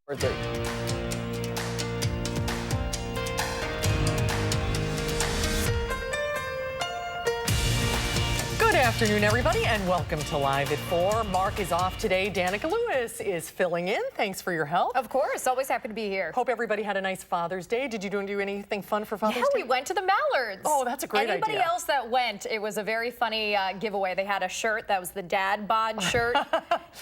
Good afternoon, everybody, and welcome to Live at 4. Mark is off today. Danica Lewis is filling in. Thanks for your help. Of course. Always happy to be here. Hope everybody had a nice Father's Day. Did you do anything fun for Father's Day? Yeah, we went to the Mallards. Oh, that's a great idea. Anybody else that went, it was a very funny giveaway. They had a shirt that was the dad bod shirt.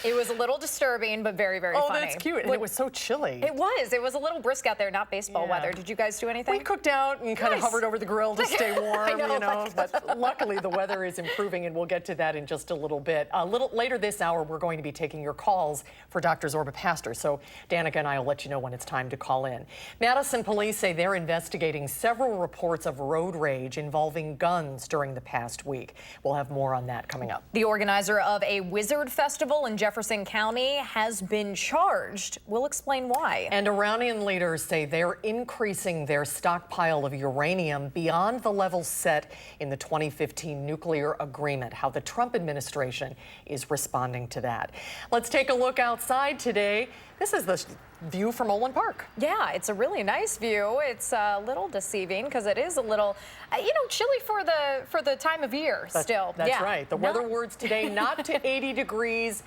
It was a little disturbing, but very, very funny. Oh, that's cute. And it was so chilly. It was. It was a little brisk out there, not baseball weather. Did you guys do anything? We cooked out and kind of hovered over the grill to stay warm, I know. But luckily, the weather is improving, and we'll get to that in just a little bit. A little later this hour, we're going to be taking your calls for Dr. Zorba Pastor. So Danica and I will let you know when it's time to call in. Madison police say they're investigating several reports of road rage involving guns during the past week. We'll have more on that coming up. The organizer of a Wizard Festival in Jefferson County has been charged. We'll explain why. And Iranian leaders say they're increasing their stockpile of uranium beyond the levels set in the 2015 nuclear agreement. How the Trump administration is responding to that. Let's take a look outside today. This is the view from Olin Park. Yeah, it's a really nice view. It's a little deceiving because it is a little, chilly for the time of year still. That's right. The weather words today, not to 80 degrees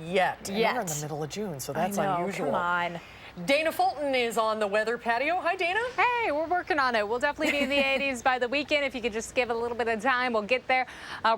yet. And we're in the middle of June, so that's unusual. Come on. Dana Fulton is on the weather patio. Hi, Dana. Hey, we're working on it. We'll definitely be in the 80s by the weekend. If you could just give it a little bit of time, we'll get there.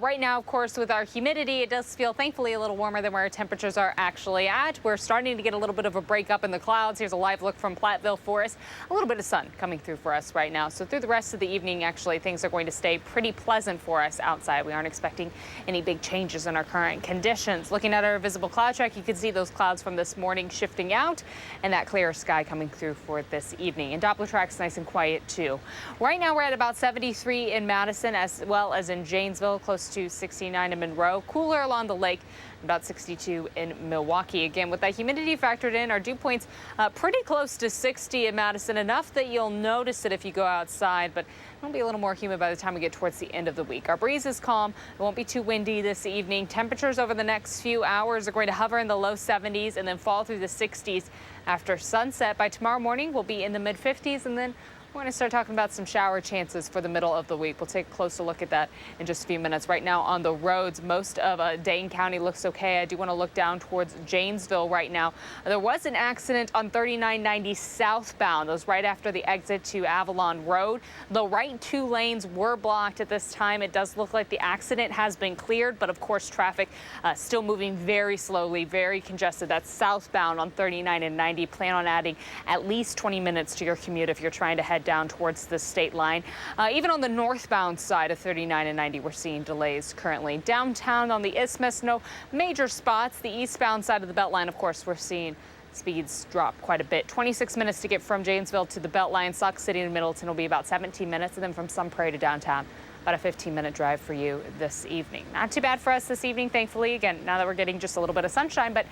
Right now, of course, with our humidity, it does feel, thankfully, a little warmer than where our temperatures are actually at. We're starting to get a little bit of a break up in the clouds. Here's a live look from Platteville Forest. A little bit of sun coming through for us right now. So through the rest of the evening, actually, things are going to stay pretty pleasant for us outside. We aren't expecting any big changes in our current conditions. Looking at our visible cloud track, you can see those clouds from this morning shifting out and that clear sky coming through for this evening. And Doppler track's nice and quiet too. Right now we're at about 73 in Madison as well as in Janesville, close to 69 in Monroe. Cooler along the lake, about 62 in Milwaukee. Again, with that humidity factored in, our dew points pretty close to 60 in Madison, enough that you'll notice it if you go outside, but it'll be a little more humid by the time we get towards the end of the week. Our breeze is calm. It won't be too windy this evening. Temperatures over the next few hours are going to hover in the low 70s and then fall through the 60s after sunset. By tomorrow morning, we'll be in the mid 50s, and then we're going to start talking about some shower chances for the middle of the week. We'll take a closer look at that in just a few minutes. Right now on the roads, most of Dane County looks okay. I do want to look down towards Janesville right now. There was an accident on 3990 southbound. That was right after the exit to Avalon Road. The right two lanes were blocked at this time. It does look like the accident has been cleared, but of course traffic still moving very slowly, very congested. That's southbound on 39 and 90. Plan on adding at least 20 minutes to your commute if you're trying to head down towards the state line. Even on the northbound side of 39 and 90, we're seeing delays currently. Downtown on the Isthmus, no major spots. The eastbound side of the Beltline, of course, we're seeing speeds drop quite a bit. 26 minutes to get from Janesville to the Beltline. Sauk City and Middleton will be about 17 minutes, and then from Sun Prairie to downtown, about a 15-minute drive for you this evening. Not too bad for us this evening, thankfully. Again, now that we're getting just a little bit of sunshine, but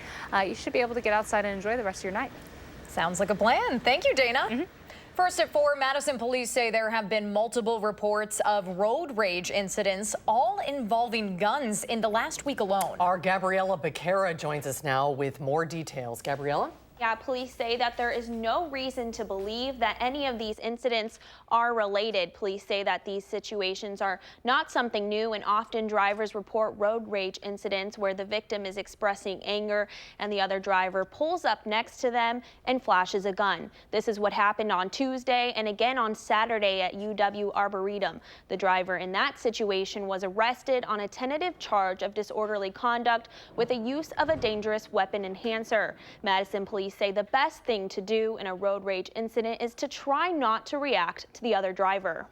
you should be able to get outside and enjoy the rest of your night. Sounds like a plan. Thank you, Dana. First at 4, Madison police say there have been multiple reports of road rage incidents, all involving guns in the last week alone. Our Gabriella Becerra joins us now with more details. Gabriella? Yeah, police say that there is no reason to believe that any of these incidents are related. Police say that these situations are not something new, and often drivers report road rage incidents where the victim is expressing anger and the other driver pulls up next to them and flashes a gun. This is what happened on Tuesday and again on Saturday at UW Arboretum. The driver in that situation was arrested on a tentative charge of disorderly conduct with the use of a dangerous weapon enhancer. Madison police say the best thing to do in a road rage incident is to try not to react to the other driver.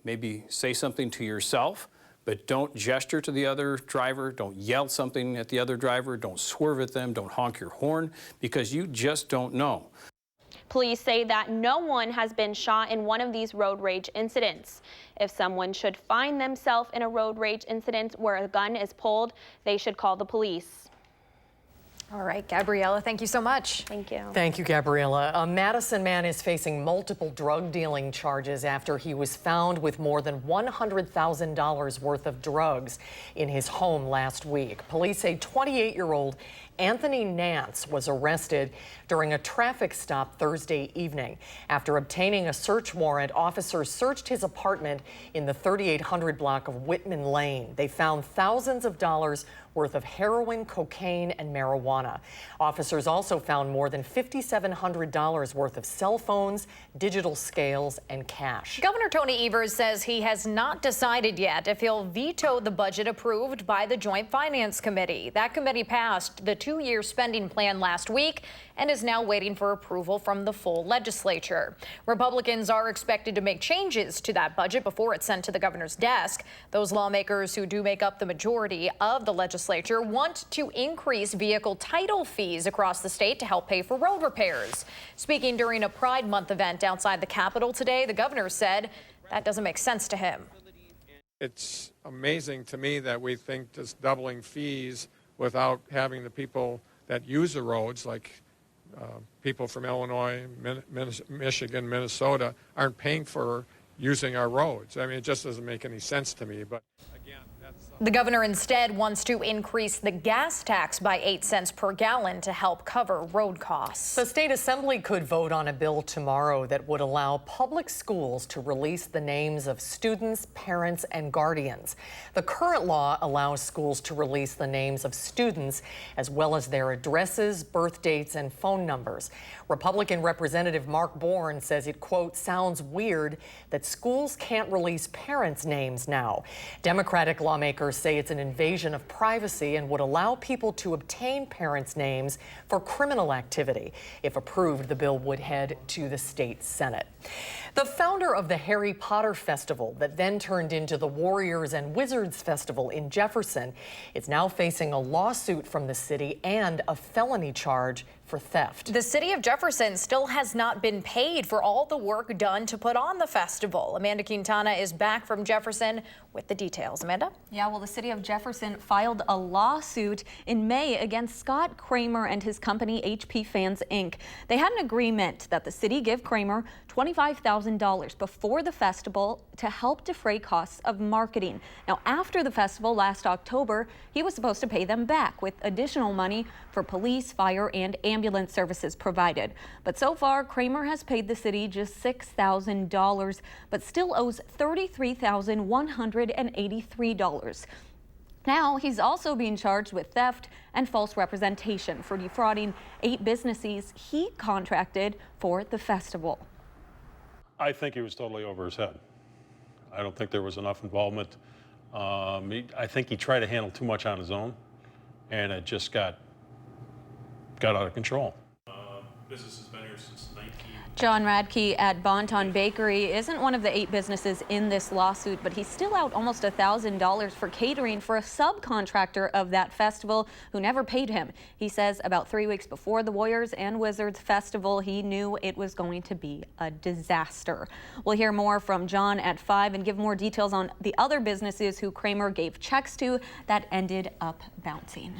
Maybe say something to yourself, but don't gesture to the other driver. Don't yell something at the other driver. Don't swerve at them. Don't honk your horn, because you just don't know. Police say that no one has been shot in one of these road rage incidents. If someone should find themselves in a road rage incident where a gun is pulled, they should call the police. All right, Gabriella, thank you so much. Thank you. Thank you, Gabriella. A Madison man is facing multiple drug dealing charges after he was found with more than $100,000 worth of drugs in his home last week. Police say 28-year-old Anthony Nance was arrested during a traffic stop Thursday evening. After obtaining a search warrant, officers searched his apartment in the 3800 block of Whitman Lane. They found thousands of dollars worth of heroin, cocaine, and marijuana. Officers also found more than $5,700 worth of cell phones, digital scales, and cash. Governor Tony Evers says he has not decided yet if he'll veto the budget approved by the Joint Finance Committee. That committee passed the 2-year spending plan last week and is now waiting for approval from the full legislature. Republicans are expected to make changes to that budget before it's sent to the governor's desk. Those lawmakers who do make up the majority of the legislature want to increase vehicle title fees across the state to help pay for road repairs. Speaking during a Pride Month event outside the Capitol today, the governor said that doesn't make sense to him. It's amazing to me that we think just doubling fees without having the people that use the roads, like people from Illinois, Michigan, Minnesota, aren't paying for using our roads. I mean, it just doesn't make any sense to me. But again, the governor instead wants to increase the gas tax by 8 cents per gallon to help cover road costs. The state assembly could vote on a bill tomorrow that would allow public schools to release the names of students, parents, and guardians. The current law allows schools to release the names of students as well as their addresses, birth dates, and phone numbers. Republican Representative Mark Bourne says it, quote, sounds weird that schools can't release parents' names now. Democratic lawmakers say it's an invasion of privacy and would allow people to obtain parents' names for criminal activity. If approved, the bill would head to the state Senate. The founder of the Harry Potter Festival that then turned into the Warriors and Wizards Festival in Jefferson is now facing a lawsuit from the city and a felony charge for theft. The city of Jefferson still has not been paid for all the work done to put on the festival. Amanda Quintana is back from Jefferson with the details. Amanda? Yeah, well, the city of Jefferson filed a lawsuit in May against Scott Kramer and his company HP Fans Inc. They had an agreement that the city give Kramer $25,000 before the festival to help defray costs of marketing. Now, after the festival last October, he was supposed to pay them back with additional money for police, fire, and ambulance services provided. But so far, Kramer has paid the city just $6,000, but still owes $33,183. Now, he's also being charged with theft and false representation for defrauding 8 businesses he contracted for the festival. I think he was totally over his head. I don't think there was enough involvement. I think he tried to handle too much on his own, and it just got out of control. Business has been here since 19... John Radke at Bonton Bakery isn't one of the 8 businesses in this lawsuit, but he's still out almost $1,000 for catering for a subcontractor of that festival who never paid him. He says about 3 weeks before the Warriors and Wizards Festival, he knew it was going to be a disaster. We'll hear more from John at 5 and give more details on the other businesses who Kramer gave checks to that ended up bouncing.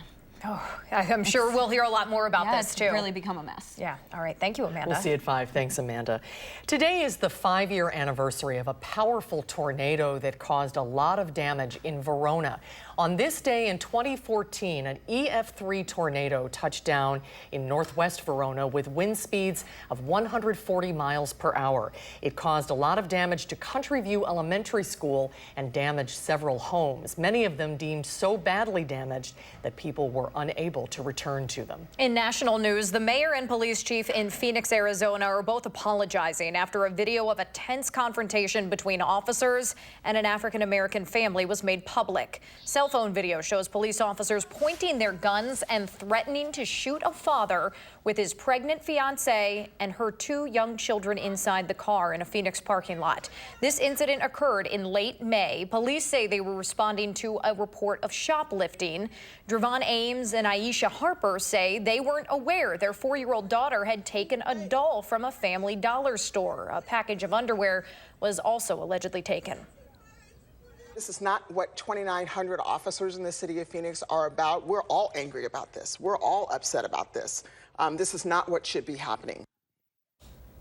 Oh, I'm sure we'll hear a lot more about this too. It's really become a mess. Yeah. All right. Thank you, Amanda. We'll see you at 5. Thanks, Amanda. Today is the 5-year anniversary of a powerful tornado that caused a lot of damage in Verona. On this day in 2014, an EF3 tornado touched down in northwest Verona with wind speeds of 140 miles per hour. It caused a lot of damage to Country View Elementary School and damaged several homes, many of them deemed so badly damaged that people were unable to return to them. In national news, the mayor and police chief in Phoenix, Arizona are both apologizing after a video of a tense confrontation between officers and an African-American family was made public. Cell phone video shows police officers pointing their guns and threatening to shoot a father with his pregnant fiancée and her 2 young children inside the car in a Phoenix parking lot. This incident occurred in late May. Police say they were responding to a report of shoplifting. Dravon Ames and Aisha Harper say they weren't aware their 4-year-old daughter had taken a doll from a Family Dollar store. A package of underwear was also allegedly taken. This is not what 2,900 officers in the city of Phoenix are about. We're all angry about this. We're all upset about this. This is not what should be happening.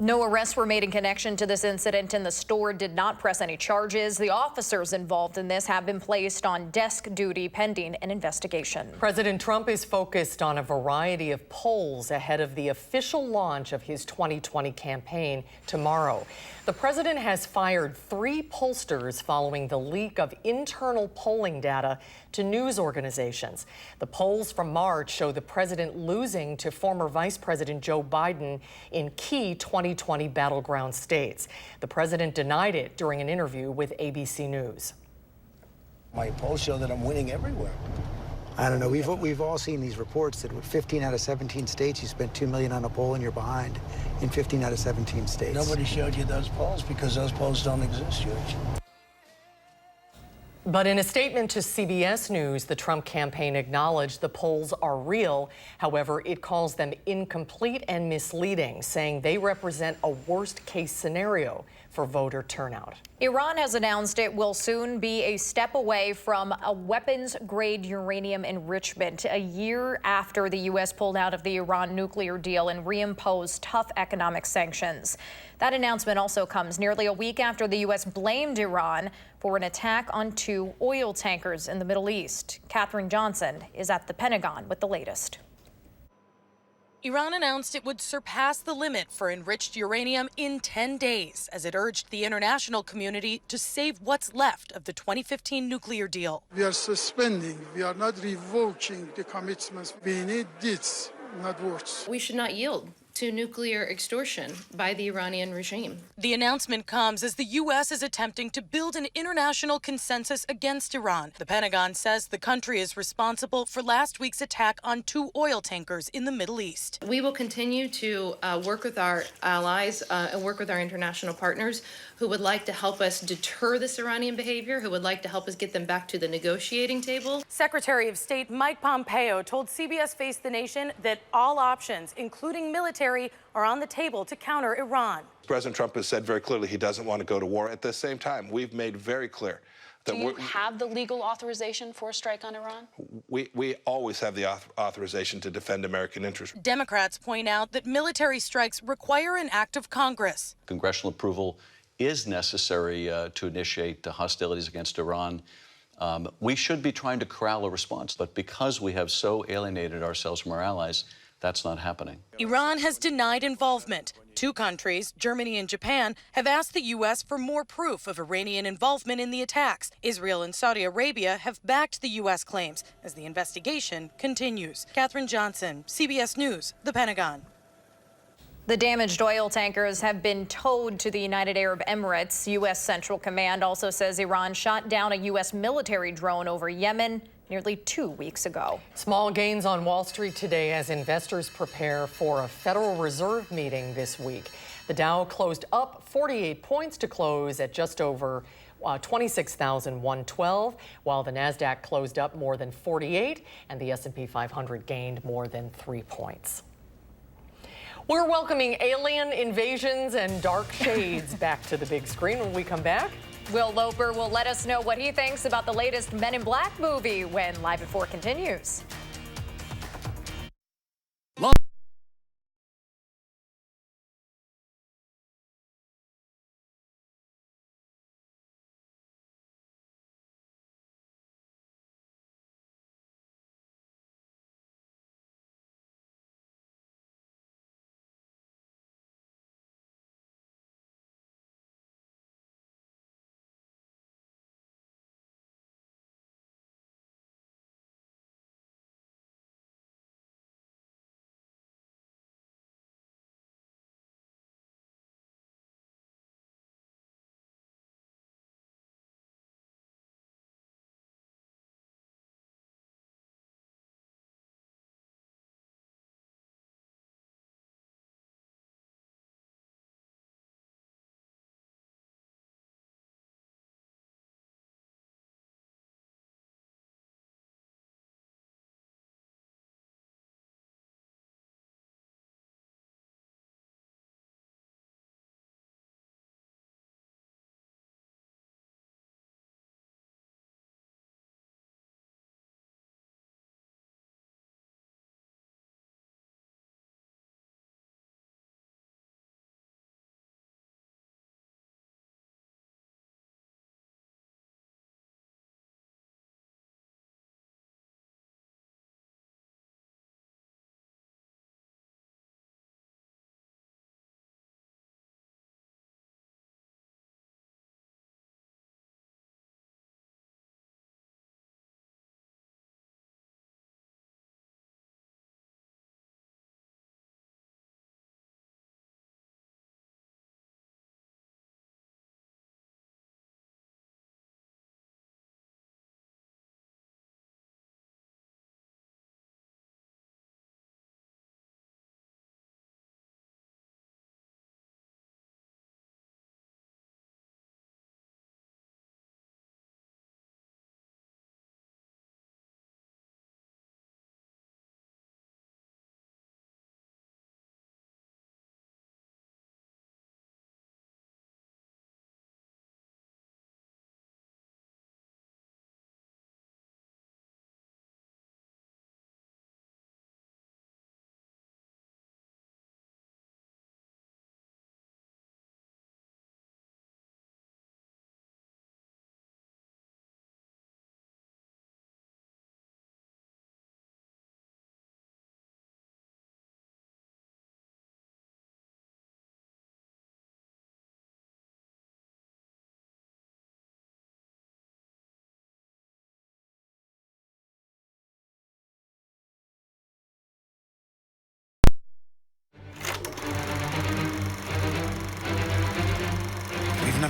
No arrests were made in connection to this incident, and the store did not press any charges. The officers involved in this have been placed on desk duty pending an investigation. President Trump is focused on a variety of polls ahead of the official launch of his 2020 campaign tomorrow. The president has fired 3 pollsters following the leak of internal polling data to news organizations. The polls from March show the president losing to former Vice President Joe Biden in key 2020 battleground states. The president denied it during an interview with ABC News. My polls show that I'm winning everywhere. I don't know. We've all seen these reports that with 15 out of 17 states, you spent $2 million on a poll and you're behind in 15 out of 17 states. Nobody showed you those polls because those polls don't exist, George. But in a statement to CBS News, the Trump campaign acknowledged the polls are real. However, it calls them incomplete and misleading, saying they represent a worst-case scenario for voter turnout. Iran has announced it will soon be a step away from a weapons-grade uranium enrichment, a year after the U.S. pulled out of the Iran nuclear deal and reimposed tough economic sanctions. That announcement also comes nearly a week after the U.S. blamed Iran for an attack on 2 oil tankers in the Middle East. Katherine Johnson is at the Pentagon with the latest. Iran announced it would surpass the limit for enriched uranium in 10 days as it urged the international community to save what's left of the 2015 nuclear deal. We are suspending, we are not revoking the commitments. We need deeds, not words. We should not yield to nuclear extortion by the Iranian regime. The announcement comes as the U.S. is attempting to build an international consensus against Iran. The Pentagon says the country is responsible for last week's attack on 2 oil tankers in the Middle East. We will continue to work with our allies and work with our international partners who would like to help us deter this Iranian behavior, who would like to help us get them back to the negotiating table. Secretary of State Mike Pompeo told CBS Face the Nation that all options, including military, are on the table to counter Iran. President Trump has said very clearly he doesn't want to go to war. At the same time, we've made very clear that Do you have the legal authorization for a strike on Iran? we always have the authorization to defend American interests. Democrats point out that military strikes require an act of Congress. Congressional approval is necessary to initiate hostilities against Iran. We should be trying to corral a response, but because we have so alienated ourselves from our allies, that's not happening. Iran has denied involvement. 2 countries, Germany and Japan, have asked the U.S. for more proof of Iranian involvement in the attacks. Israel and Saudi Arabia have backed the U.S. claims as the investigation continues. Katherine Johnson, CBS News, the Pentagon. The damaged oil tankers have been towed to the United Arab Emirates. U.S. Central Command also says Iran shot down a U.S. military drone over Yemen nearly 2 weeks ago. Small gains on Wall Street today as investors prepare for a Federal Reserve meeting this week. The Dow closed up 48 points to close at just over 26,112, while the Nasdaq closed up more than 48 and the S&P 500 gained more than 3 points. We're welcoming alien invasions and dark shades back to the big screen when we come back. Will Loper will let us know what he thinks about the latest Men in Black movie when Live at 4 continues.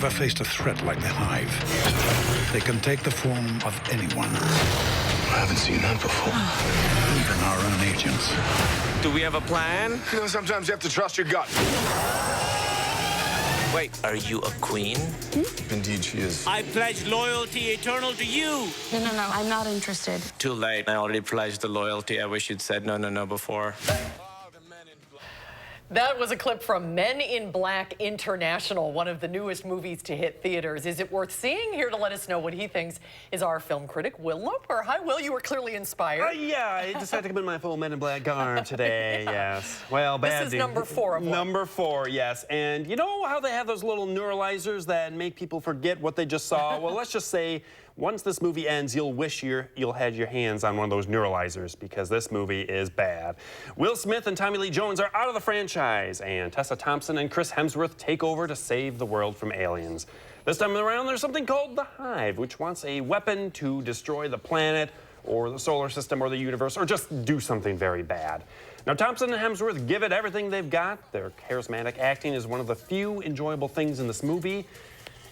never faced a threat like the Hive. They can take the form of anyone. I haven't seen that before. Even our own agents. Do we have a plan? You know, sometimes you have to trust your gut. Wait, are you a queen? Indeed, she is. I pledge loyalty eternal to you. No, I'm not interested. Too late. I already pledged the loyalty. I wish you'd said no before. That was a clip from Men in Black International, one of the newest movies to hit theaters. Is it worth seeing? Here to let us know what he thinks is our film critic, Will Loper. Hi, Will. You were clearly inspired. Yeah, I decided to come in my full Men in Black garb today, yes. Well, bad. This is number 4 of one. Number 4, yes. And you know how they have those little neuralizers that make people forget what they just saw? Well, let's just say once this movie ends, you'll wish you'll had your hands on one of those neuralizers because this movie is bad. Will Smith and Tommy Lee Jones are out of the franchise, and Tessa Thompson and Chris Hemsworth take over to save the world from aliens. This time around, there's something called the Hive, which wants a weapon to destroy the planet or the solar system or the universe, or just do something very bad. Now, Thompson and Hemsworth give it everything they've got. Their charismatic acting is one of the few enjoyable things in this movie.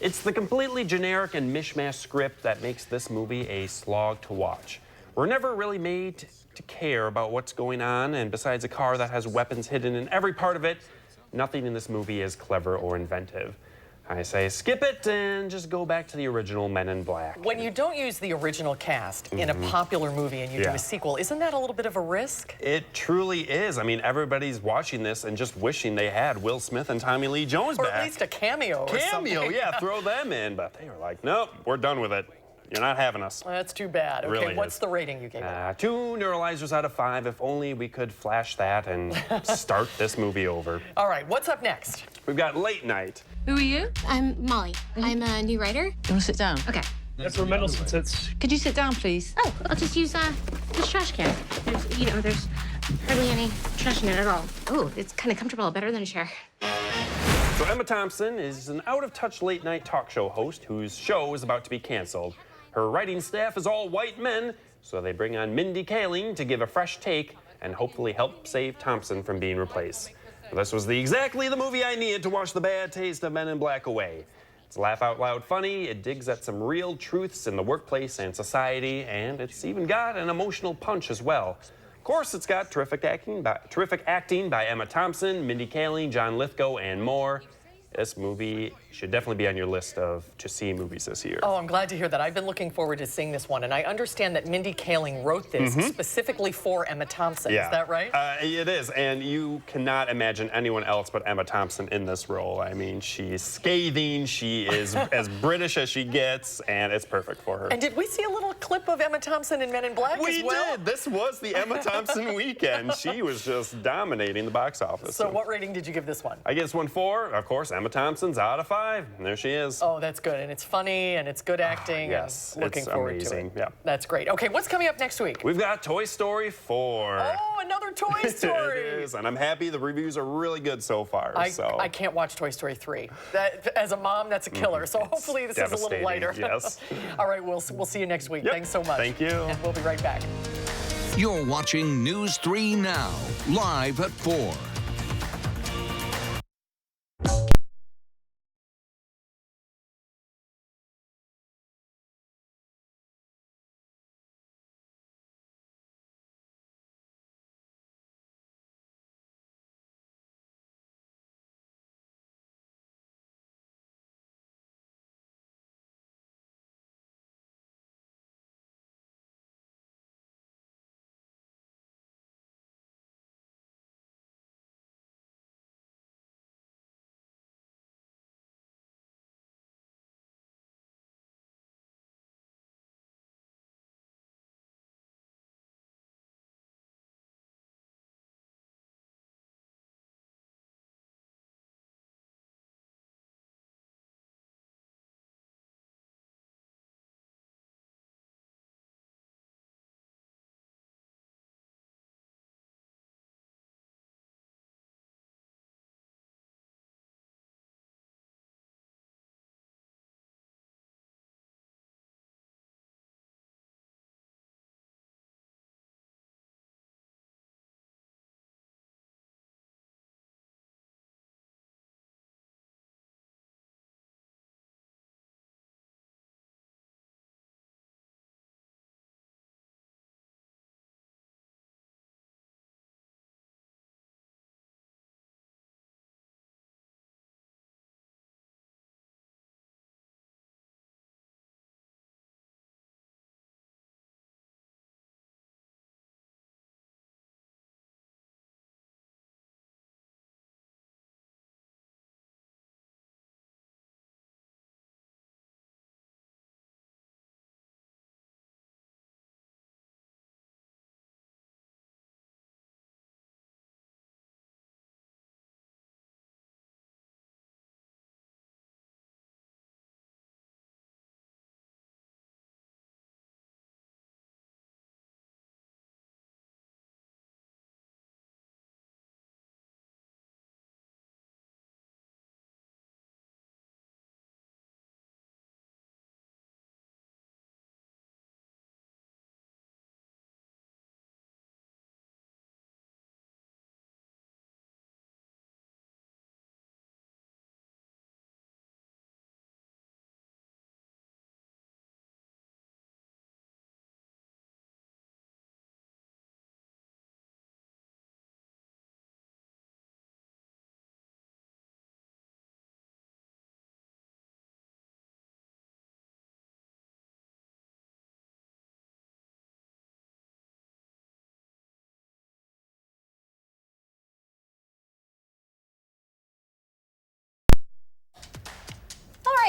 It's the completely generic and mishmash script that makes this movie a slog to watch. We're never really made to care about what's going on, and besides a car that has weapons hidden in every part of it, nothing in this movie is clever or inventive. I say skip it and just go back to the original Men in Black. When you don't use the original cast in a popular movie and you do a sequel, isn't that a little bit of a risk? It truly is. I mean, everybody's watching this and just wishing they had Will Smith and Tommy Lee Jones back. Or at least a cameo or something. Yeah, throw them in. But they were like, nope, we're done with it. You're not having us. That's too bad. Okay, really what's the rating you gave it? 2 neuralizers out of 5. If only we could flash that and start this movie over. All right, what's up next? We've got Late Night. Who are you? I'm Molly. I'm a new writer. You want to sit down? Okay. That's where Madison sits. Could you sit down, please? Oh, I'll just use this trash can. There's hardly any trash in it at all. Oh, it's kind of comfortable, better than a chair. So Emma Thompson is an out-of-touch late-night talk show host whose show is about to be canceled. Her writing staff is all white men, so they bring on Mindy Kaling to give a fresh take and hopefully help save Thompson from being replaced. This was exactly the movie I needed to wash the bad taste of Men in Black away. It's laugh-out-loud funny, it digs at some real truths in the workplace and society, and it's even got an emotional punch as well. Of course, it's got terrific acting by Emma Thompson, Mindy Kaling, John Lithgow, and more. This movie should definitely be on your list of to-see movies this year. Oh, I'm glad to hear that. I've been looking forward to seeing this one, and I understand that Mindy Kaling wrote this specifically for Emma Thompson. Yeah. Is that right? It is, and you cannot imagine anyone else but Emma Thompson in this role. I mean, she's scathing, she is as British as she gets, and it's perfect for her. And did we see a little clip of Emma Thompson in Men in Black We as well? did. This was the Emma Thompson weekend. She was just dominating the box office. So what rating did you give this one? I guess 1 4. Of course, Emma Thompson's out of 5. And there she is. Oh, that's good. And it's funny, and it's good acting. Yes, and looking it's forward amazing. to it. Yeah. That's great. Okay, what's coming up next week? We've got Toy Story 4. Oh, another Toy Story. It is, and I'm happy the reviews are really good so far. I can't watch Toy Story 3. As a mom, that's a killer. So hopefully this is a little lighter. Yes. All right, we'll see you next week. Thanks so much. Thank you. And we'll be right back. You're watching News 3 Now, live at 4.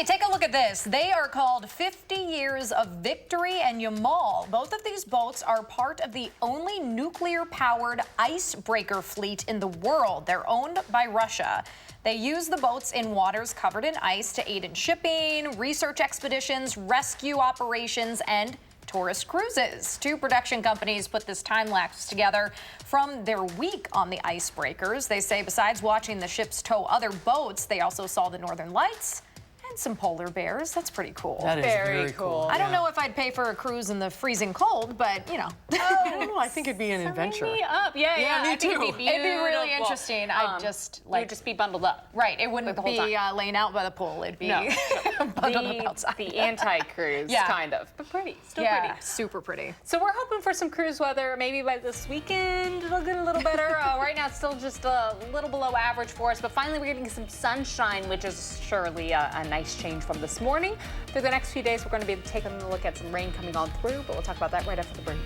Okay, take a look at this. They are called 50 Years of Victory and Yamal. Both of these boats are part of the only nuclear-powered icebreaker fleet in the world. They're owned by Russia. They use the boats in waters covered in ice to aid in shipping, research expeditions, rescue operations, and tourist cruises. Two production companies put this time-lapse together from their week on the icebreakers. They say besides watching the ships tow other boats, they also saw the northern lights and some polar bears. That's pretty cool. That is very cool. I don't know if I'd pay for a cruise in the freezing cold, but you know. I don't know. I think it'd be an adventure. Sign me up. Yeah, me I think too. It'd be really interesting. I'd just you'd just be bundled up. Right. It wouldn't the whole be laying out by the pool. It'd be bundled up outside. The anti-cruise, kind of, but pretty. Still pretty. Super pretty. So we're hoping for some cruise weather. Maybe by this weekend it'll get a little better. Right now it's still just a little below average for us, but finally we're getting some sunshine, which is surely a nice change from this morning. Through the next few days, we're going to be taking a look at some rain coming on through, but we'll talk about that right after the break.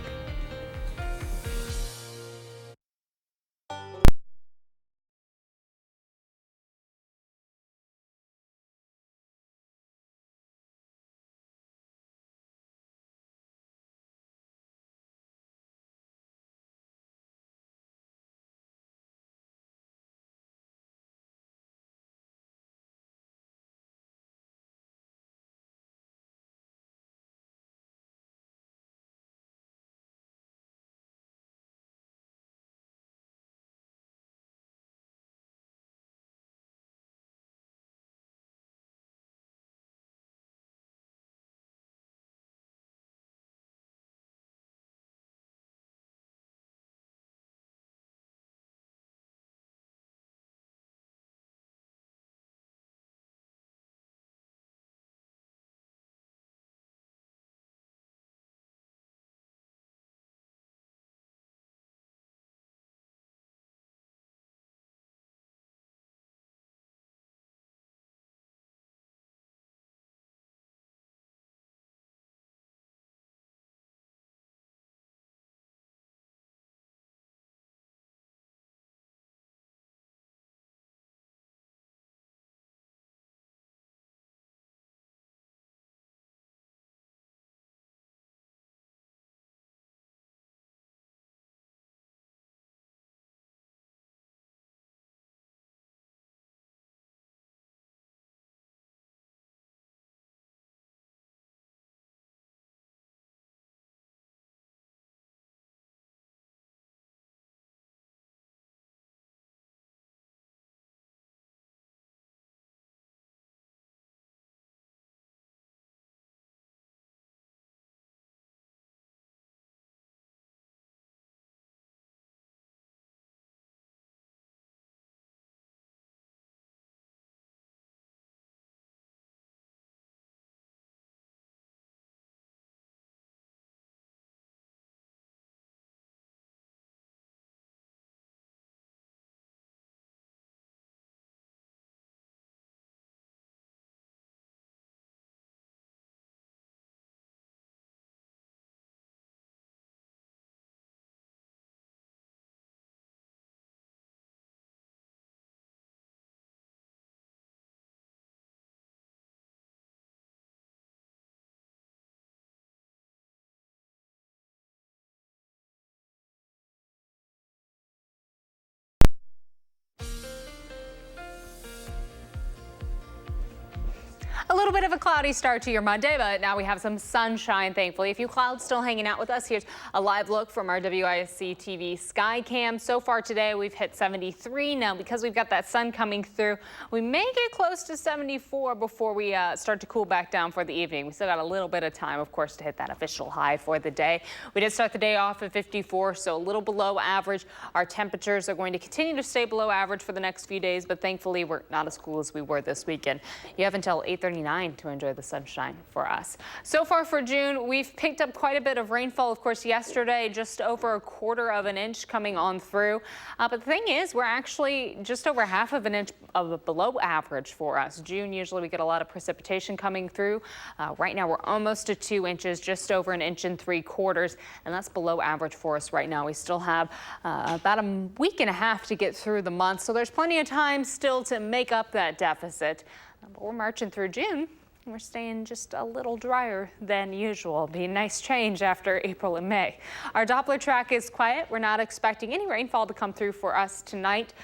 A little bit of a cloudy start to your Monday, but now we have some sunshine, thankfully. A few clouds still hanging out with us. Here's a live look from our WISC-TV sky cam. So far today, we've hit 73. Now, because we've got that sun coming through, we may get close to 74 before we start to cool back down for the evening. We still got a little bit of time, of course, to hit that official high for the day. We did start the day off at 54, so a little below average. Our temperatures are going to continue to stay below average for the next few days, but thankfully, we're not as cool as we were this weekend. You have until 8:39 to enjoy the sunshine for us. So far for June, we've picked up quite a bit of rainfall. Of course, yesterday, just over 1/4 of an inch coming on through. But the thing is, we're actually just over 1/2 of an inch of below average for us. June, usually we get a lot of precipitation coming through. Right now, we're almost to 2 inches, just over 1 3/4 inches, and that's below average for us right now. We still have about a week and a half to get through the month, so there's plenty of time still to make up that deficit. But we're marching through June. We're staying just a little drier than usual. Be a nice change after April and May. Our Doppler track is quiet. We're not expecting any rainfall to come through for us tonight,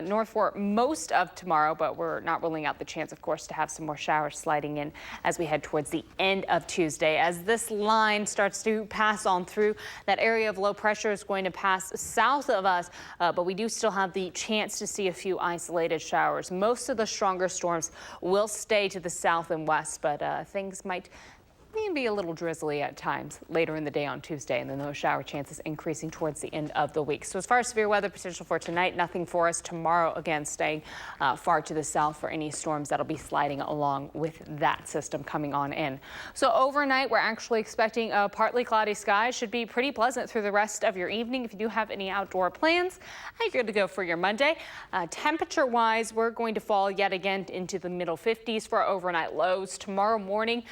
nor for most of tomorrow, but we're not ruling out the chance, of course, to have some more showers sliding in as we head towards the end of Tuesday. As this line starts to pass on through, that area of low pressure is going to pass south of us, but we do still have the chance to see a few isolated showers. Most of the stronger storms will stay to the south and west, but things might be a little drizzly at times later in the day on Tuesday, and then those shower chances increasing towards the end of the week. So as far as severe weather potential for tonight, nothing for us tomorrow. Again, staying far to the south for any storms that'll be sliding along with that system coming on in. So overnight, we're actually expecting a partly cloudy sky. Should be pretty pleasant through the rest of your evening. If you do have any outdoor plans, you're good to go for your Monday. Temperature-wise, we're going to fall yet again into the middle 50s for our overnight lows. Tomorrow morning,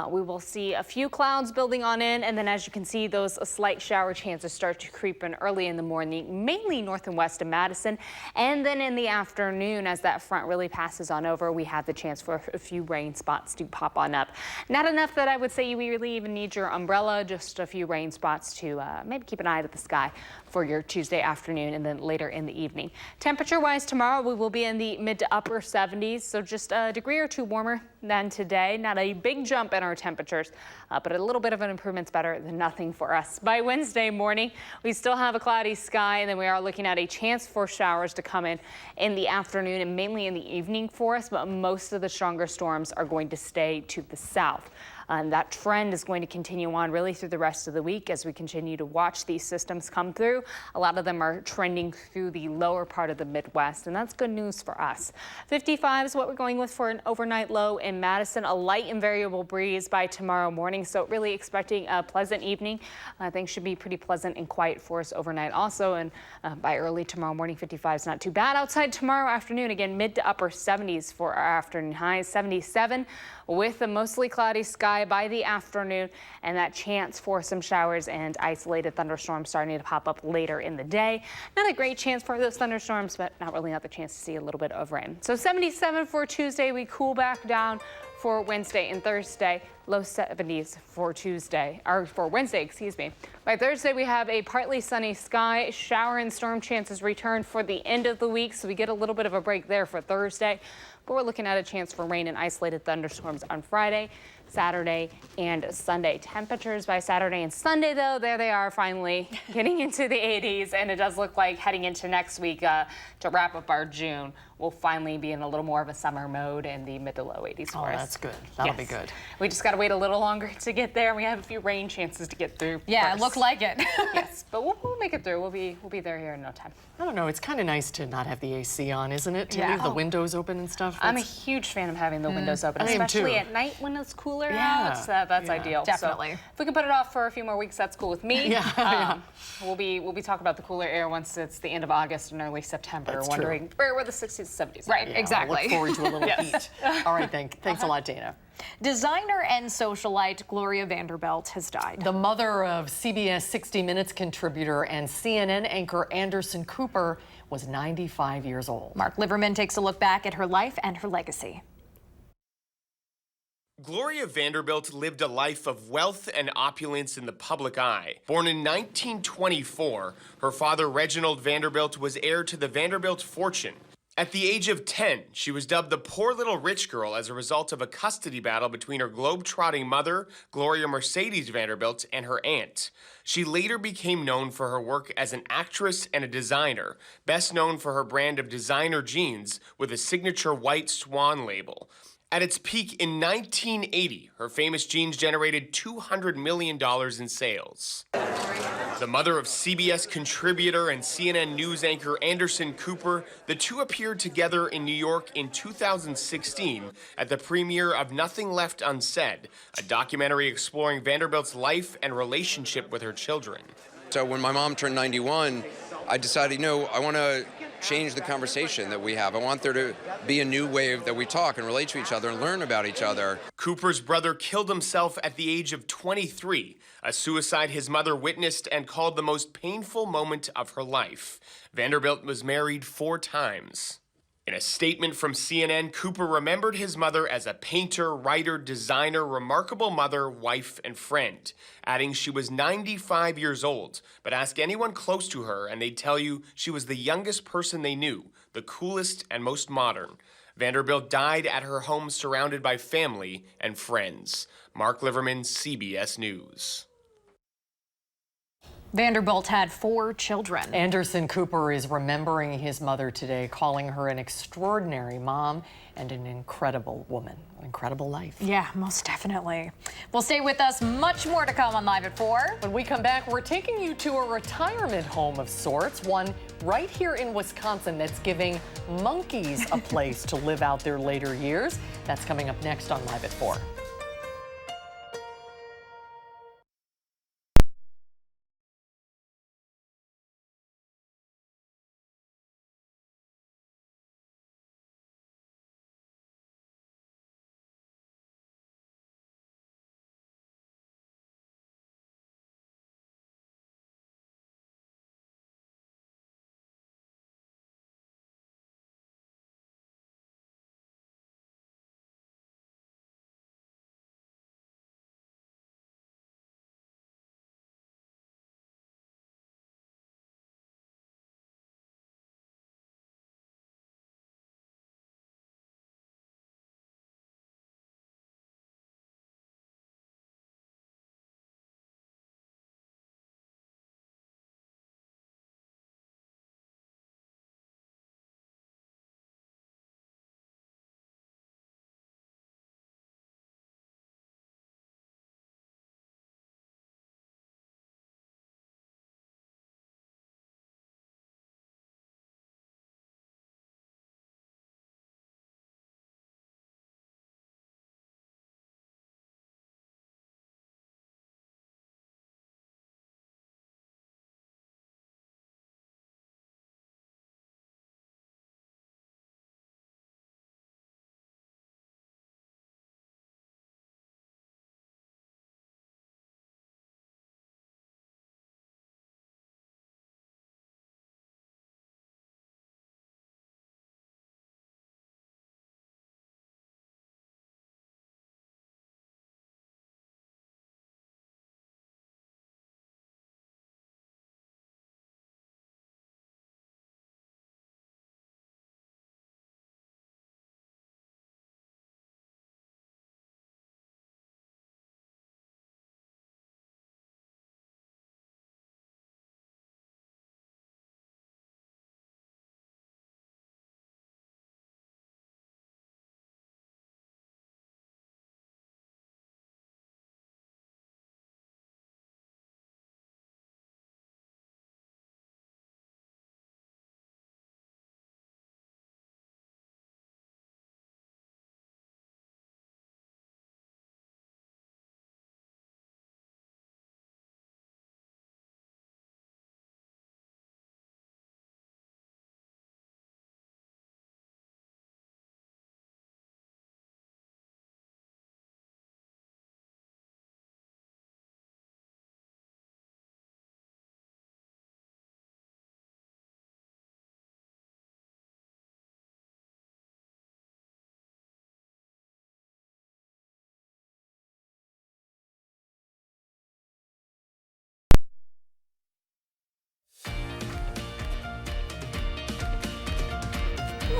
we will see a few clouds building on in, and then as you can see, those slight shower chances start to creep in early in the morning, mainly north and west of Madison. And then in the afternoon, as that front really passes on over, we have the chance for a few rain spots to pop on up. Not enough that I would say you really even need your umbrella, just a few rain spots to maybe keep an eye to the sky for your Tuesday afternoon and then later in the evening. Temperature-wise, tomorrow we will be in the mid to upper 70s, so just a degree or two warmer than today. Not a big jump in our temperatures, but a little bit of an improvement's better than nothing for us. By Wednesday morning, we still have a cloudy sky, and then we are looking at a chance for showers to come in the afternoon and mainly in the evening for us, but most of the stronger storms are going to stay to the south. And that trend is going to continue on really through the rest of the week as we continue to watch these systems come through. A lot of them are trending through the lower part of the Midwest, and that's good news for us. 55 is what we're going with for an overnight low in Madison. A light and variable breeze by tomorrow morning, so really expecting a pleasant evening. Things should be pretty pleasant and quiet for us overnight also, and by early tomorrow morning, 55 is not too bad. Outside tomorrow afternoon, again, mid to upper 70s for our afternoon highs, 77 with a mostly cloudy sky by the afternoon, and that chance for some showers and isolated thunderstorms starting to pop up later in the day. Not a great chance for those thunderstorms, but not really not the chance to see a little bit of rain. So 77 for Tuesday. We cool back down for Wednesday and Thursday. Low 70s for Wednesday, excuse me. By Thursday, we have a partly sunny sky. Shower and storm chances return for the end of the week, so we get a little bit of a break there for Thursday. But we're looking at a chance for rain and isolated thunderstorms on Friday, Saturday, and Sunday. Temperatures by Saturday and Sunday, though, there they are finally getting into the 80s, and it does look like heading into next week to wrap up our June, we'll finally be in a little more of a summer mode in the mid to low 80s for us. That's good. That'll be good. We just got to wait a little longer to get there. We have a few rain chances to get through. Yeah, first. it looked like it. Yes, but we'll make it through. We'll be there here in no time. I don't know. It's kind of nice to not have the AC on, isn't it? To leave the windows open and stuff. I'm a huge fan of having the windows open, especially at night when it's cooler out. That's ideal. Definitely. So if we can put it off for a few more weeks, that's cool with me. We'll be talking about the cooler air once it's the end of August and early September. That's wondering where the 60s, 70s. Right. Exactly. I look forward to a little heat. All right. Thanks a lot, Dana. Designer and socialite Gloria Vanderbilt has died. The mother of CBS 60 Minutes contributor and CNN anchor Anderson Cooper was 95 years old. Mark Liverman takes a look back at her life and her legacy. Gloria Vanderbilt lived a life of wealth and opulence in the public eye. Born in 1924, her father Reginald Vanderbilt was heir to the Vanderbilt fortune. At the age of 10, she was dubbed the poor little rich girl as a result of a custody battle between her globe-trotting mother, Gloria Mercedes Vanderbilt, and her aunt. She later became known for her work as an actress and a designer, best known for her brand of designer jeans with a signature white swan label. At its peak in 1980, her famous jeans generated $200 million in sales. The mother of CBS contributor and CNN news anchor Anderson Cooper, the two appeared together in New York in 2016 at the premiere of Nothing Left Unsaid, a documentary exploring Vanderbilt's life and relationship with her children. So when my mom turned 91, I decided, I want to change the conversation that we have. I want there to be a new way that we talk and relate to each other and learn about each other. Cooper's brother killed himself at the age of 23, a suicide his mother witnessed and called the most painful moment of her life. Vanderbilt was married 4 times. In a statement from CNN, Cooper remembered his mother as a painter, writer, designer, remarkable mother, wife, and friend, adding she was 95 years old, but ask anyone close to her and they'd tell you she was the youngest person they knew, the coolest and most modern. Vanderbilt died at her home surrounded by family and friends. Mark Liverman, CBS News. Vanderbilt had 4 children. Anderson Cooper is remembering his mother today, calling her an extraordinary mom and an incredible woman. An incredible life. Yeah, most definitely. Well, stay with us. Much more to come on Live at 4. When we come back, we're taking you to a retirement home of sorts, one right here in Wisconsin that's giving monkeys a place to live out their later years. That's coming up next on Live at 4.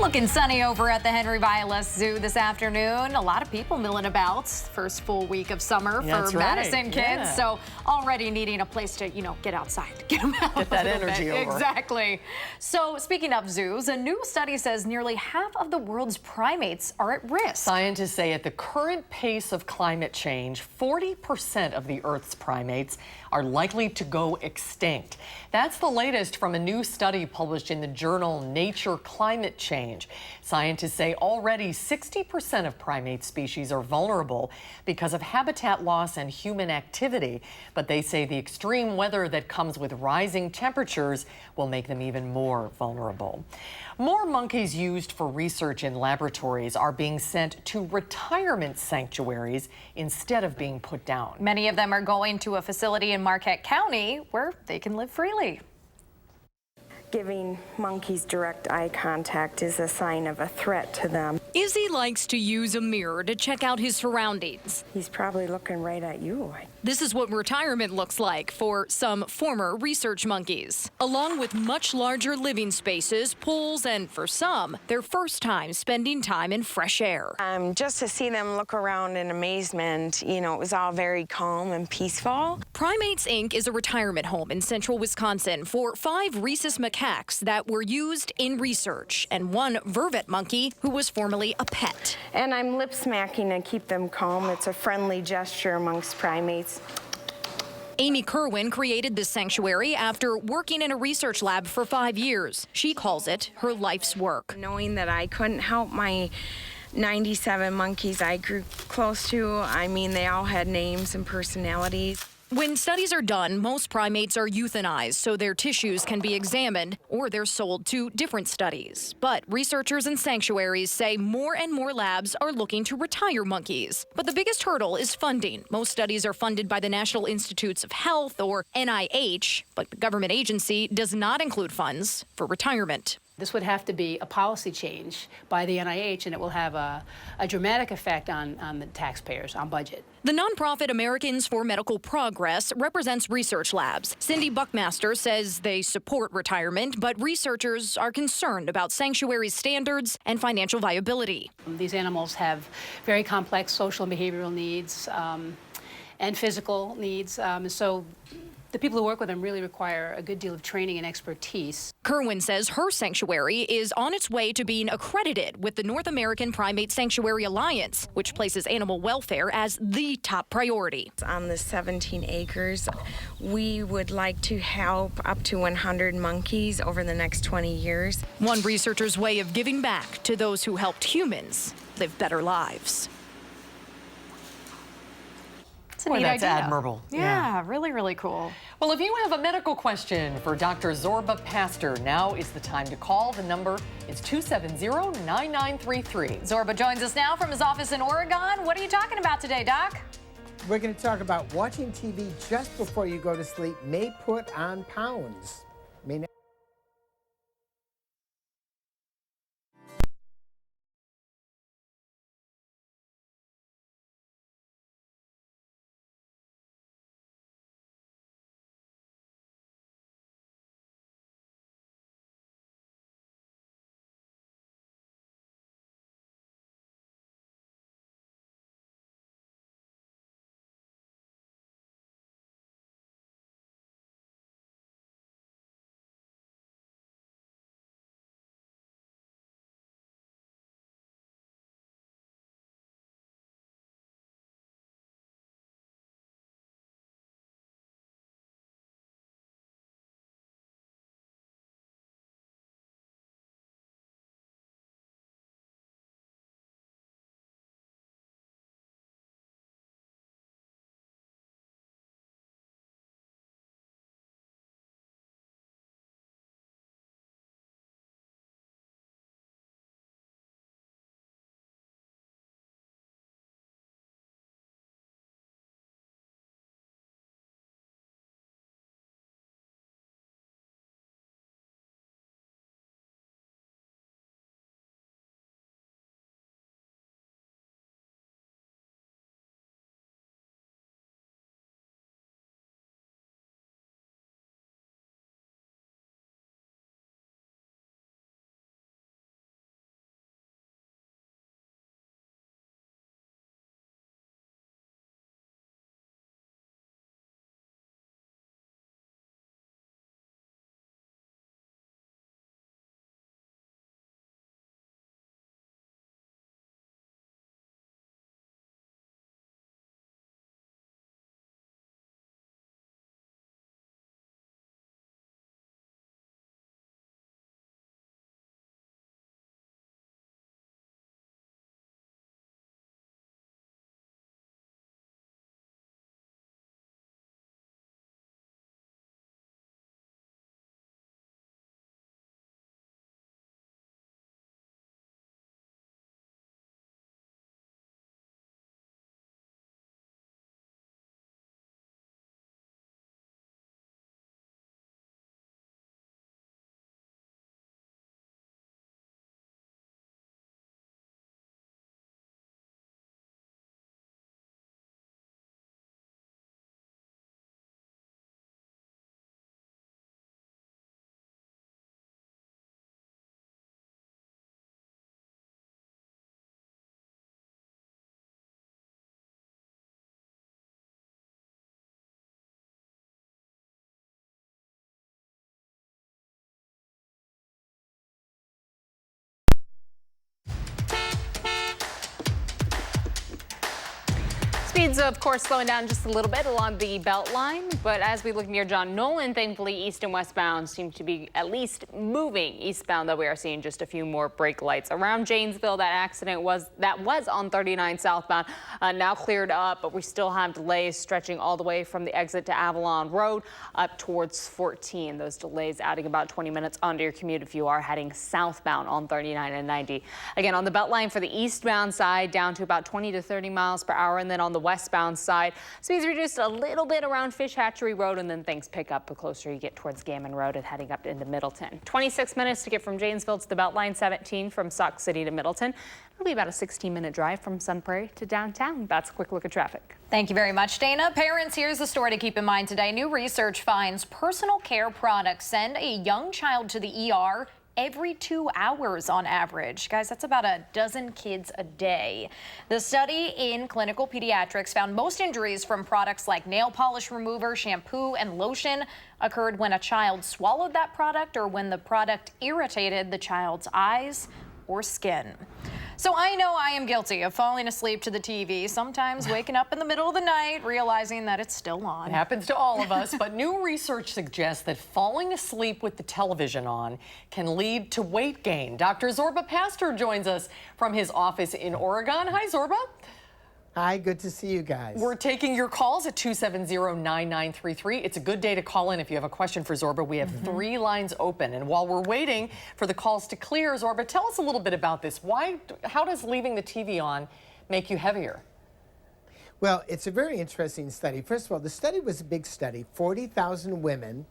Looking sunny over at the Henry Vilas Zoo this afternoon. A lot of people milling about. First full week of summer for Madison kids. Yeah. So already needing a place to, get outside, get them out. Get that energy over. Exactly. So speaking of zoos, a new study says nearly half of the world's primates are at risk. Scientists say at the current pace of climate change, 40% of the Earth's primates are likely to go extinct. That's the latest from a new study published in the journal Nature Climate Change. Scientists say already 60% of primate species are vulnerable because of habitat loss and human activity. But they say the extreme weather that comes with rising temperatures will make them even more vulnerable. More monkeys used for research in laboratories are being sent to retirement sanctuaries instead of being put down. Many of them are going to a facility in Marquette County where they can live freely. Giving monkeys direct eye contact is a sign of a threat to them. Izzy likes to use a mirror to check out his surroundings. He's probably looking right at you. This is what retirement looks like for some former research monkeys, along with much larger living spaces, pools, and for some, their first time spending time in fresh air. Just to see them look around in amazement, you know, it was all very calm and peaceful. Primates, Inc. is a retirement home in central Wisconsin for 5 rhesus macaques that were used in research and one vervet monkey who was formerly a pet. And I'm lip smacking to keep them calm. It's a friendly gesture amongst primates. Amy Kerwin created this sanctuary after working in a research lab for 5 years. She calls it her life's work. Knowing that I couldn't help my 97 monkeys I grew close to, I mean, they all had names and personalities. When studies are done, most primates are euthanized so their tissues can be examined or they're sold to different studies. But researchers and sanctuaries say more and more labs are looking to retire monkeys. But the biggest hurdle is funding. Most studies are funded by the National Institutes of Health, or NIH, but the government agency does not include funds for retirement. This would have to be a policy change by the NIH, and it will have a dramatic effect on the taxpayers, on budget. The nonprofit Americans for Medical Progress represents research labs. Cindy Buckmaster says they support retirement, but researchers are concerned about sanctuary standards and financial viability. These animals have very complex social and behavioral needs and physical needs, so the people who work with them really require a good deal of training and expertise. Kerwin says her sanctuary is on its way to being accredited with the North American Primate Sanctuary Alliance, which places animal welfare as the top priority. On the 17 acres, we would like to help up to 100 monkeys over the next 20 years. One researcher's way of giving back to those who helped humans live better lives. Boy, that's admirable. Yeah, really, really cool. Well, if you have a medical question for Dr. Zorba Pastor, now is the time to call. The number is 270-9933. Zorba joins us now from his office in Oregon. What are you talking about today, Doc? We're going to talk about watching TV just before you go to sleep may put on pounds. May not Speeds, of course, slowing down just a little bit along the Beltline, but as we look near John Nolan, thankfully, east and westbound seem to be at least moving eastbound, though we are seeing just a few more brake lights. Around Janesville, that accident was on 39 southbound, now cleared up, but we still have delays stretching all the way from the exit to Avalon Road up towards 14. Those delays adding about 20 minutes onto your commute if you are heading southbound on 39 and 90. Again, on the Beltline for the eastbound side, down to about 20 to 30 miles per hour, and then on the westbound side, speeds reduced a little bit around Fish Hatchery Road, and then things pick up the closer you get towards Gammon Road and heading up into Middleton. 26 minutes to get from Janesville to the Beltline, 17 from Sauk City to Middleton. It'll be about a 16-minute drive from Sun Prairie to downtown. That's a quick look at traffic. Thank you very much, Dana. Parents, here's the story to keep in mind today. New research finds personal care products send a young child to the ER every 2 hours on average. Guys, that's about a dozen kids a day. The study in clinical pediatrics found most injuries from products like nail polish remover, shampoo, and lotion occurred when a child swallowed that product or when the product irritated the child's eyes or skin. So I know I am guilty of falling asleep to the TV, sometimes waking up in the middle of the night, realizing that it's still on. It happens to all of us, but new research suggests that falling asleep with the television on can lead to weight gain. Dr. Zorba Pastor joins us from his office in Oregon. Hi, Zorba. Hi, good to see you guys. We're taking your calls at 270-9933. It's a good day to call in if you have a question for Zorba. We have 3 lines open. And while we're waiting for the calls to clear, Zorba, tell us a little bit about this. How does leaving the TV on make you heavier? Well, it's a very interesting study. First of all, the study was a big study, 40,000 women.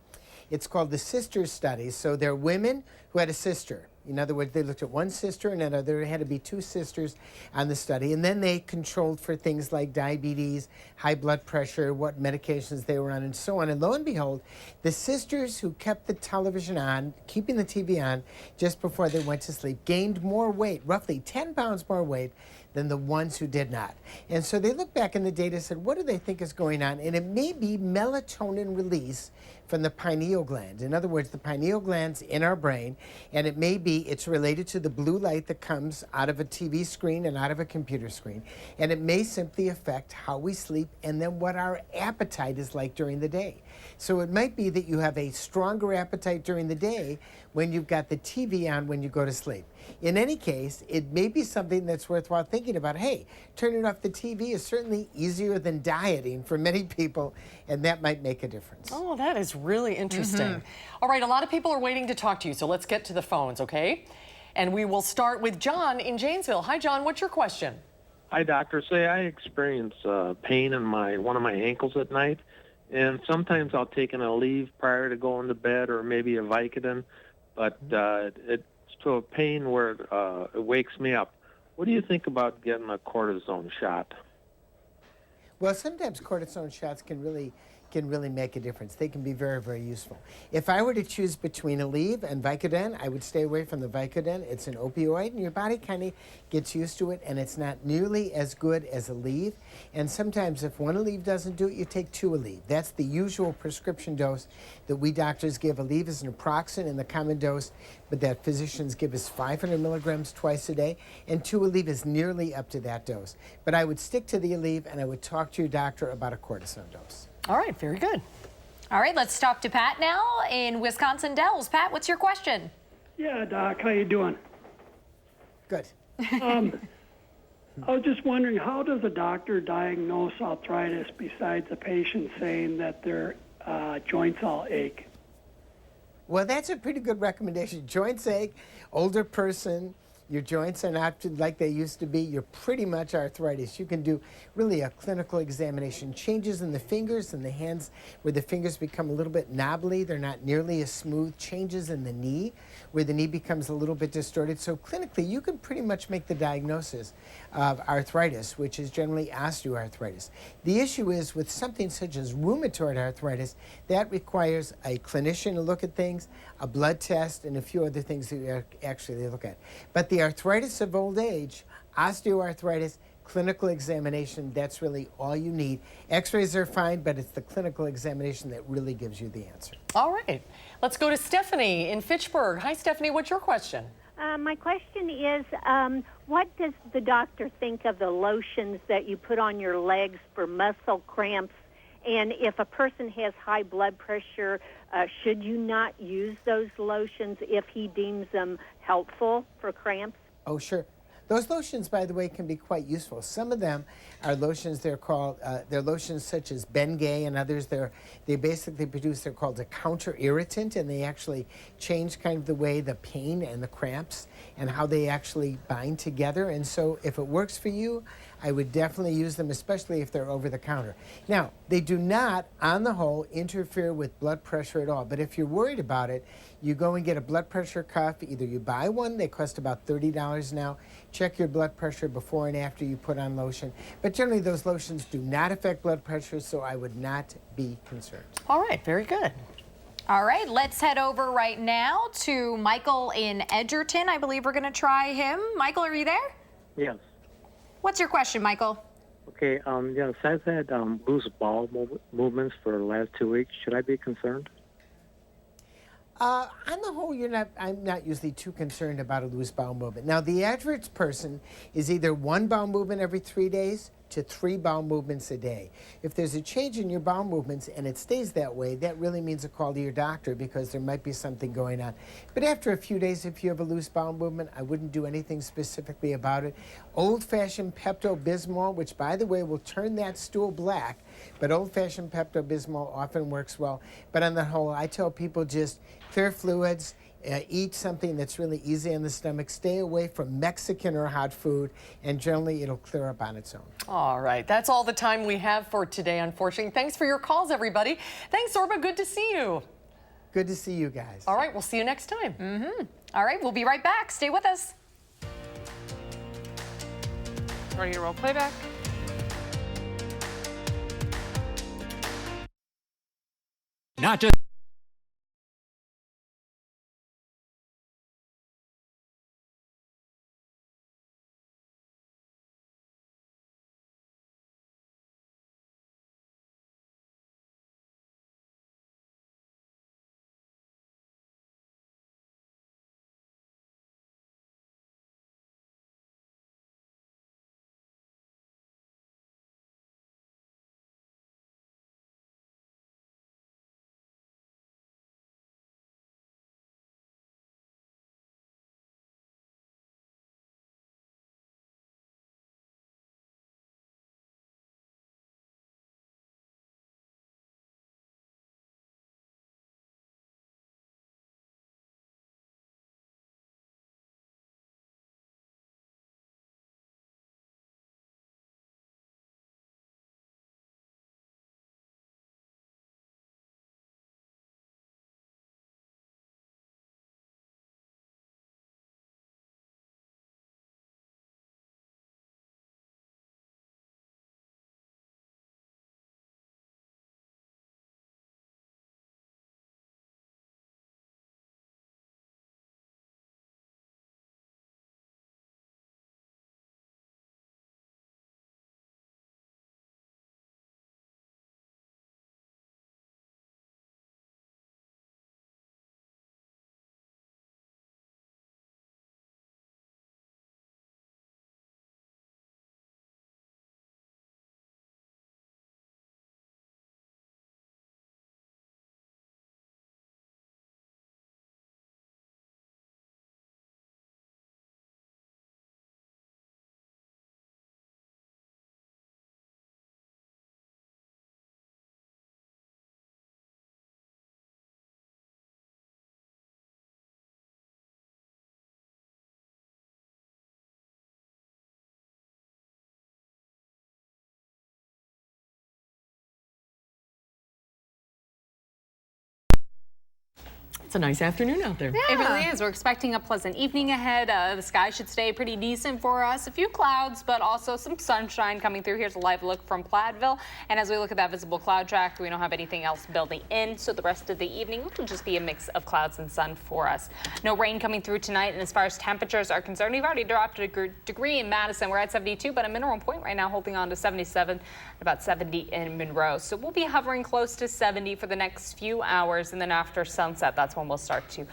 It's called the Sisters Study. So they're women who had a sister. In other words, they looked at one sister and then there had to be 2 sisters on the study. And then they controlled for things like diabetes, high blood pressure, what medications they were on, and so on. And lo and behold, the sisters who kept the television on, keeping the TV on just before they went to sleep, gained more weight, roughly 10 pounds more weight than the ones who did not. And so they looked back in the data and said, what do they think is going on? And it may be melatonin release from the pineal gland. In other words, the pineal gland's in our brain, and it may be it's related to the blue light that comes out of a TV screen and out of a computer screen. And it may simply affect how we sleep and then what our appetite is like during the day. So it might be that you have a stronger appetite during the day when you've got the TV on when you go to sleep. In any case, it may be something that's worthwhile thinking about. Hey, turning off the TV is certainly easier than dieting for many people, and that might make a difference. Oh, that is really interesting. All right, a lot of people are waiting to talk to you, so let's get to the phones, okay? And we will start with John in Janesville. Hi, John, what's your question? Hi, doctor. Say I experience pain in one of my ankles at night, and sometimes I'll take an Aleve prior to going to bed, or maybe a Vicodin, but it's to a pain where it wakes me up. What do you think about getting a cortisone shot? Well, sometimes cortisone shots can really make a difference. They can be very, very useful. If I were to choose between Aleve and Vicodin, I would stay away from the Vicodin. It's an opioid, and your body kind of gets used to it, and it's not nearly as good as Aleve. And sometimes if one Aleve doesn't do it, you take 2 Aleve. That's the usual prescription dose that we doctors give. Aleve is naproxen in the common dose, but that physicians give us 500 milligrams twice a day, and 2 Aleve is nearly up to that dose. But I would stick to the Aleve, and I would talk to your doctor about a cortisone dose. All right, very good. All right, let's talk to Pat now in Wisconsin Dells. Pat, what's your question? Yeah, Doc, how you doing? Good. I was just wondering, how does a doctor diagnose arthritis besides a patient saying that their joints all ache? Well, that's a pretty good recommendation. Joints ache, older person, your joints are not like they used to be, you're pretty much arthritis. You can do really a clinical examination. Changes in the fingers and the hands where the fingers become a little bit knobbly, they're not nearly as smooth. Changes in the knee where the knee becomes a little bit distorted. So clinically, you can pretty much make the diagnosis of arthritis, which is generally osteoarthritis. The issue is with something such as rheumatoid arthritis, that requires a clinician to look at things, a blood test, and a few other things that you actually look at. But the arthritis of old age, osteoarthritis, clinical examination, that's really all you need. X-rays are fine, but it's the clinical examination that really gives you the answer. All right. Let's go to Stephanie in Fitchburg. Hi, Stephanie. What's your question? My question is, what does the doctor think of the lotions that you put on your legs for muscle cramps? And if a person has high blood pressure, should you not use those lotions if he deems them helpful for cramps? Oh, sure. Those lotions, by the way, can be quite useful. Some of them are lotions, they're lotions such as Bengay and others. They basically they're called a counter irritant, and they actually change kind of the way the pain and the cramps and how they actually bind together. And so if it works for you, I would definitely use them, especially if they're over the counter. Now, they do not, on the whole, interfere with blood pressure at all. But if you're worried about it, you go and get a blood pressure cuff. Either you buy one, they cost about $30 now. Check your blood pressure before and after you put on lotion. But generally, those lotions do not affect blood pressure, so I would not be concerned. All right, very good. All right, let's head over right now to Michael in Edgerton. I believe we're going to try him. Michael, are you there? Yes. What's your question, Michael? Okay, yes, I've had loose bowel movements for the last 2 weeks. Should I be concerned? On the whole, I'm not usually too concerned about a loose bowel movement. Now, the average person is either 1 bowel movement every 3 days to 3 bowel movements a day. If there's a change in your bowel movements and it stays that way, that really means a call to your doctor because there might be something going on. But after a few days, if you have a loose bowel movement, I wouldn't do anything specifically about it. Old-fashioned Pepto-Bismol, which, by the way, will turn that stool black, but old-fashioned Pepto-Bismol often works well. But on the whole, I tell people just clear fluids, eat something that's really easy on the stomach, stay away from Mexican or hot food, and generally it'll clear up on its own. All right, that's all the time we have for today, unfortunately. Thanks for your calls, everybody. Thanks, Zorba. Good to see you. Good to see you guys. All right, we'll see you next time. All right, we'll be right back. Stay with us. Ready to roll playback? Not just It's a nice afternoon out there. It really is. We're expecting a pleasant evening ahead. The sky should stay pretty decent for us. A few clouds, but also some sunshine coming through. Here's a live look from Platteville. And as we look at that visible cloud track, we don't have anything else building in. So the rest of the evening will just be a mix of clouds and sun for us. No rain coming through tonight. And as far as temperatures are concerned, we've already dropped a degree in Madison. We're at 72, but a minimum point right now holding on to 77, about 70 in Monroe. So we'll be hovering close to 70 for the next few hours. And then after sunset, that's when one will start to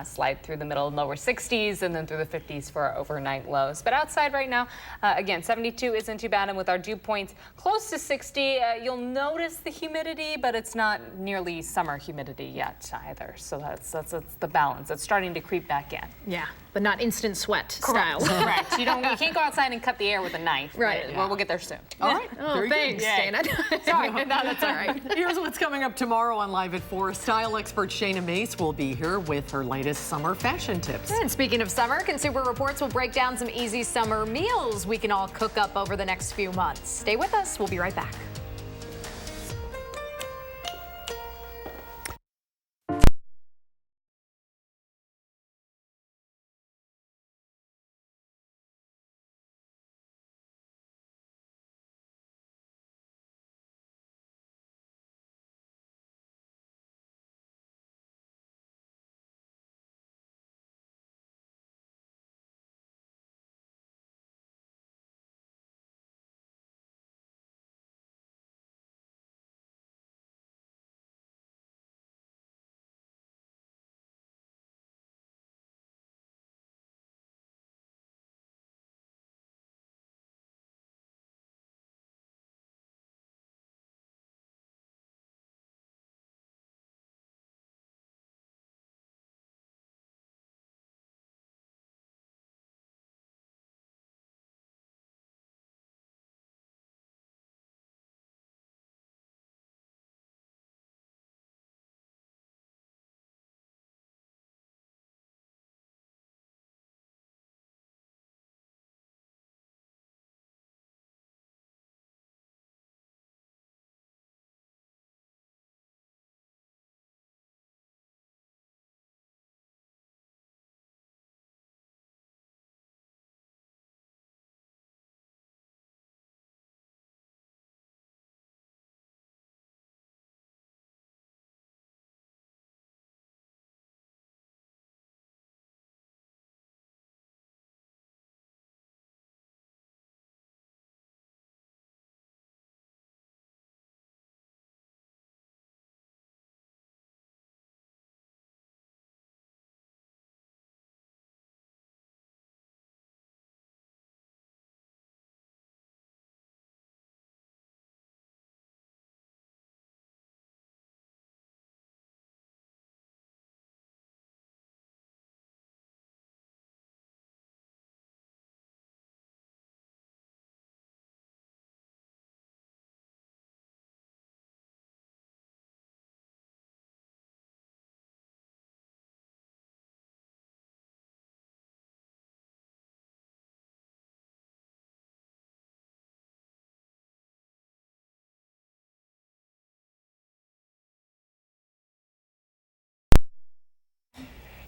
slide through the middle and lower 60s and then through the 50s for our overnight lows. But outside right now, again, 72 isn't too bad, and with our dew points close to 60, you'll notice the humidity, but it's not nearly summer humidity yet either. So that's the balance. It's starting to creep back in. Yeah, but not instant sweat style. Correct. You can't go outside and cut the air with a knife. Right. Well, we'll get there soon. All right. Oh, thanks, Dana. Sorry, no, that's all right. Here's what's coming up tomorrow on Live at 4. Style expert Shayna Mace will be here with her latest summer fashion tips. And speaking of summer, Consumer Reports will break down some easy summer meals we can all cook up over the next few months. Stay with us. We'll be right back.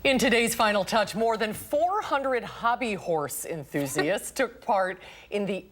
In today's Final Touch, more than 400 hobby horse enthusiasts took part in the